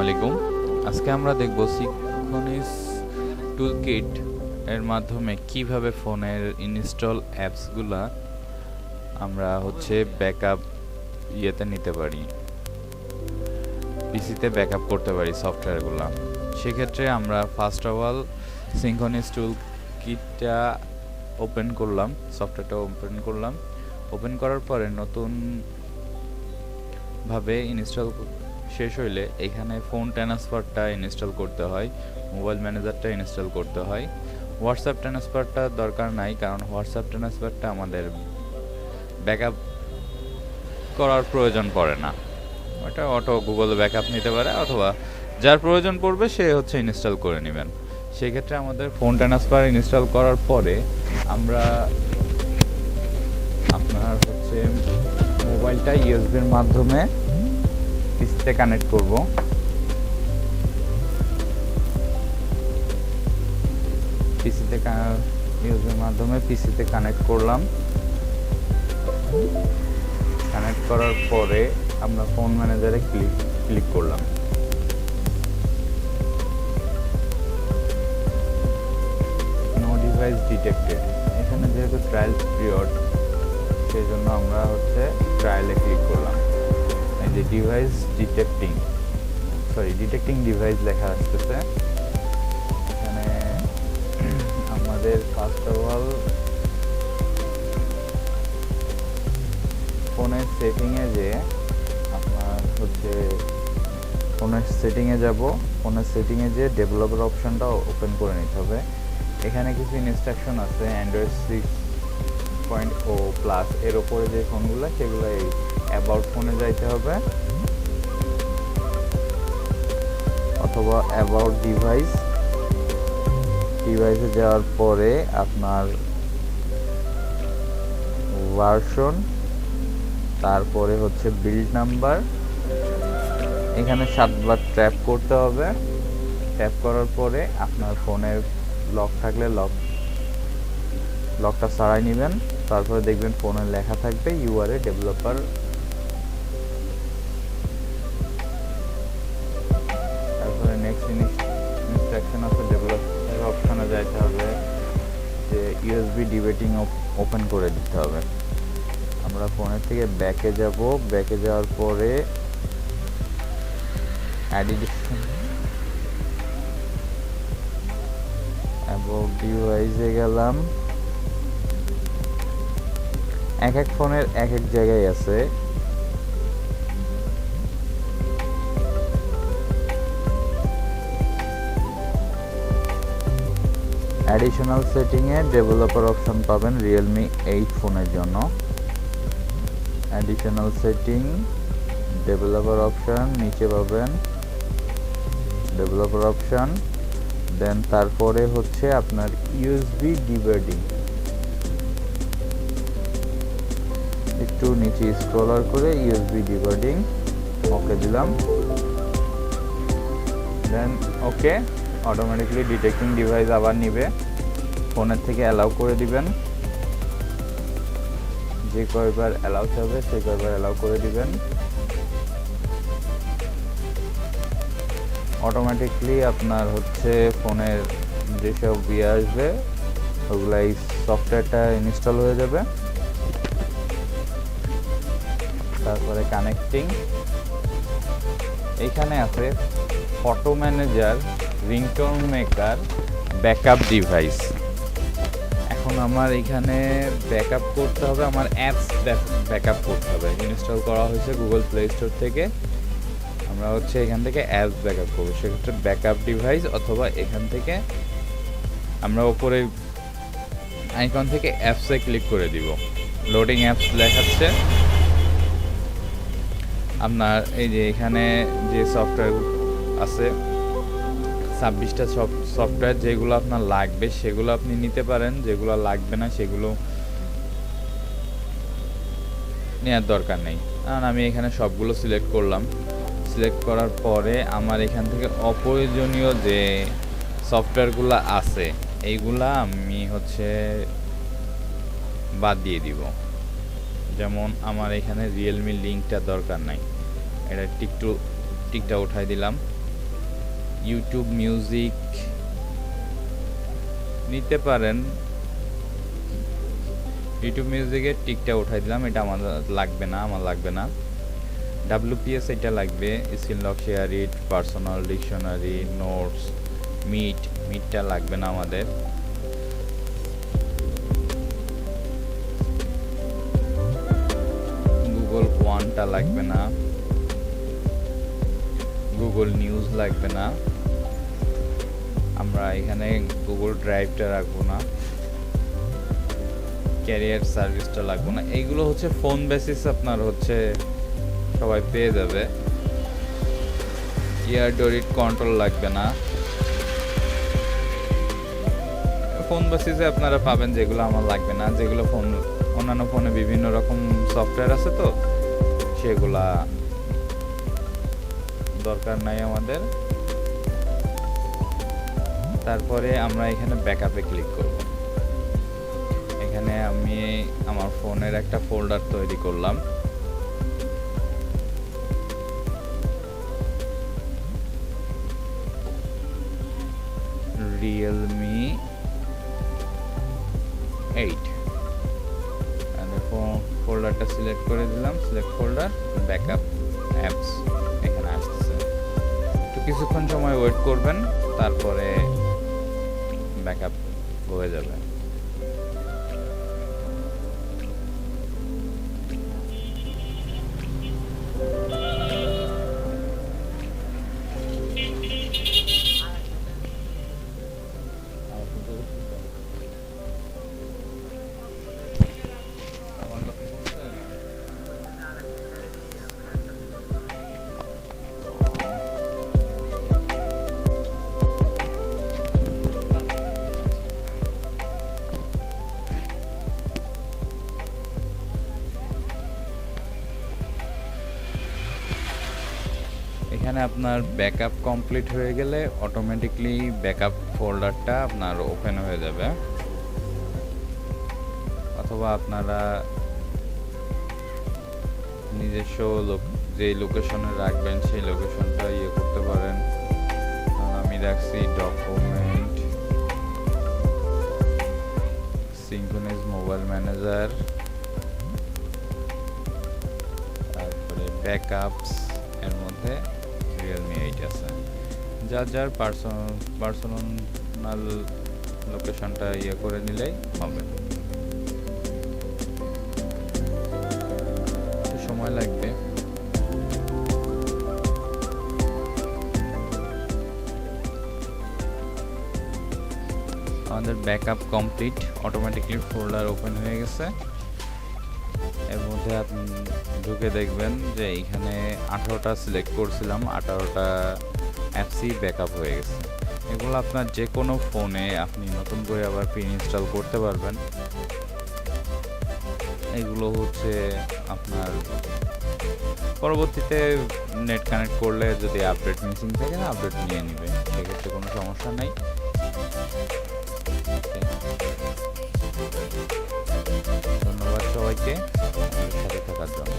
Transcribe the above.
আলাইকুম। আজকে আমরা দেখব সিনক্রোনিস টুলকিট এর মাধ্যমে কিভাবে ফোনের ইনস্টল অ্যাপসগুলা আমরা ব্যাকআপ নিতে পারি, পিসিতে ব্যাকআপ করতে পারি সফটওয়্যারগুলা। সেক্ষেত্রে আমরা ফার্স্ট অফ অল সিনক্রোনিস টুলকিটটা ওপেন করলাম, সফটওয়্যারটা ওপেন করার পরে নতুন ভাবে ইনস্টল শেষ হইলে এখানে ফোন ট্রান্সফারটা ইনস্টল করতে হয়, মোবাইল ম্যানেজারটা ইনস্টল করতে হয়। হোয়াটসঅ্যাপ ট্রান্সফারটা দরকার নাই, কারণ হোয়াটসঅ্যাপ ট্রান্সফারটা আমাদের ব্যাকআপ করার প্রয়োজন পড়ে না, ওটা অটো গুগলে ব্যাকআপ নিতে পারে, অথবা যার প্রয়োজন পড়বে সে ইনস্টল করে নেবেন। সেক্ষেত্রে আমাদের ফোন ট্রান্সফার ইনস্টল করার পরে আমরা আপনার মোবাইলটা ইউএসবির মাধ্যমে পিসিতে কানেক্ট করব। ইউএসবির মাধ্যমে পিসিতে কানেক্ট করলাম। কানেক্ট করার পরে আমরা ফোন ম্যানেজারে ক্লিক করলাম। নো ডিভাইস ডিটেক্টেড, এখানে যেহেতু ট্রায়াল পিরিয়ড সেই জন্য আমরা ট্রায়ালে ক্লিক করলাম। এই যে ডিভাইস ডিটেক্টিং ডিভাইস লেখা আসতেছে। এখানে আমাদের ফার্স্ট অফ অল ফোনের সেটিংয়ে যে আপনার ফোনের সেটিংয়ে যাব, ফোনের সেটিংয়ে যে ডেভেলপার অপশনটা ওপেন করে নিতে হবে। এখানে কিছু ইনস্ট্রাকশন আছে, অ্যান্ড্রয়েড 6.0+ এর ওপরে যে ফোনগুলো সেগুলো এই অ্যাবাউট ফোনে যাইতে হবে, অথবা অ্যাবাউট ডিভাইসে যাওয়ার পরে আপনার ভার্সন, তারপরে বিল্ড নাম্বার, এখানে 7বার ট্যাপ করতে হবে। ট্যাপ করার পরে আপনার ফোনের লক থাকলে লকটা সরাই নেবেন। তারপরে দেখবেন ফোনে লেখা থাকবে ইউআরএ ডেভেলপার। তারপরে নেক্সট ইনস্ট্রাকশন আছে, ডেভেলপার অপশনে যাইতে হবে, যে ইউএসবি ডিবেটিং ওপেন করে দিতে হবে। আমরা ফোনের থেকে ব্যাকে যাব, ব্যাকে যাওয়ার পরে অ্যাবাউট ডিভাইসে গেলাম। এক এক ফোনের এক এক জায়গায় আছে। অ্যাডিশনাল সেটিংয়ে ডেভেলপার অপশন পাবেন রিয়েলমি 8 ফোনের জন্য। অ্যাডিশনাল সেটিং, ডেভেলপার অপশন, নিচে পাবেন ডেভেলপার অপশন, দেন তারপরে আপনার ইউএসবি ডিবেটিং। একটু নিচে স্ক্রলার করে ইউএসবি ডিবেটিং ওকে দিলাম, দেন ওকে। অটোমেটিকলি ডিটেক্টিং ডিভাইস আবার নিবে, ফোনের থেকে অ্যালাউ করে দিবেন। যে কয়বার অ্যালাউ হবে সেই কয়বার অ্যালাউ করে দিবেন। অটোমেটিকলি আপনার ফোনের যেসব আসবে ওগুলা এই সফটওয়্যারটা ইনস্টল হয়ে যাবে। তারপরে কানেক্টিং, এইখানে আছে photo manager, ringtone maker, backup device. এখন আমার এখানে ব্যাকআপ করতে হবে, আমার অ্যাপস ব্যাকআপ করতে হবে। ইনস্টল করা হয়েছে গুগল প্লে স্টোর থেকে। আমরা এখান থেকে অ্যাপস ব্যাকআপ করবো, সেক্ষেত্রে ব্যাকআপ ডিভাইস, অথবা এখান থেকে আমরা ওপরে আইকন থেকে অ্যাপসে ক্লিক করে দিব। লোডিং অ্যাপস লেখাচ্ছে। আপনার এই যে এখানে যে সফটওয়্যার আছে 26টা সফটওয়্যার, যেগুলো আপনার লাগবে সেগুলো আপনি নিতে পারেন, যেগুলো লাগবে না সেগুলো নেওয়ার দরকার নেই। কারণ আমি এখানে সবগুলো সিলেক্ট করলাম। সিলেক্ট করার পরে আমার এখান থেকে অপ্রয়োজনীয় যে সফটওয়্যারগুলো আছে এইগুলা আমি বাদ দিয়ে দিব। যেমন আমার এখানে রিয়েলমি লিঙ্কটা দরকার নাই, এটা টিকটা উঠাই দিলাম। ইউটিউব মিউজিক নিতে পারেন। ইউটিউব মিউজিকের টিকটা উঠাই দিলাম, এটা আমার লাগবে না। WPS এটা লাগবে, screen lock, share it, personal dictionary, notes, মিটটা লাগবে না আমাদের। গুগল ওয়ানটা লাগবে না, গুগল নিউজ লাগবে না, আমরা এখানে গুগল ড্রাইভটা রাখবো না, ক্যারিয়ার সার্ভিসটা লাগবে না। এইগুলো হচ্ছে ফোন বেসিস আপনার হচ্ছে সবাই পেয়ে যাবে। ইয়ার ডোরিট কন্ট্রোল লাগবে না, ফোন বেসিসে আপনারা পাবেন যেগুলো আমার লাগবে না, যেগুলো অন্যান্য ফোনে বিভিন্ন রকম সফটওয়্যার আছে তো সেগুলা দরকার নাই আমাদের। তারপরে আমরা এখানে ব্যাকআপে ক্লিক করব। এখানে আমি আমার ফোনের একটা ফোল্ডার তৈরি করলাম, রিয়েলমি 8 ফোল্ডারটা সিলেক্ট করে দিলাম, সিলেক্ট ফোল্ডার, ব্যাকআপ অ্যাপস এখানে আসতেছে। তো কিছুক্ষণ সময় ওয়েট করবেন, তারপরে ব্যাকআপ হয়ে যাবে। এখানে আপনার ব্যাকআপ কমপ্লিট হয়ে গেলে অটোমেটিকলি ব্যাকআপ ফোল্ডারটা আপনার ওপেন হয়ে যাবে, অথবা আপনারা নিজস্ব যে লোকেশনে রাখবেন সেই লোকেশনটা করতে পারেন। আমি রাখছি ডকুমেন্ট, সিনক্রোনাইজ মোবাইল ম্যানেজার, তারপরে ব্যাকআপস, এর মধ্যে রিয়েলমি 8 আছে। যার পার্সোনাল লোকেশনটা করে নিলেই হবে। সময় লাগবে। আমাদের backup complete, automatically folder open হয়ে গেছে। এর মধ্যে আপনি ঢুকে দেখবেন যে এখানে 18টা সিলেক্ট করছিলাম, 18টা অ্যাপসই ব্যাকআপ হয়ে গেছে। এগুলো আপনার যে কোনো ফোনে আপনি নতুন করে আবার ইনস্টল করতে পারবেন। এগুলো হচ্ছে আপনার পরবর্তীতে নেট কানেক্ট করলে যদি আপডেট মিসিং থাকে না, আপডেট নিয়ে নেবে, সেক্ষেত্রে কোনো সমস্যা নেই। ধন্যবাদ সবাইকে সাথে থাকার জন্য।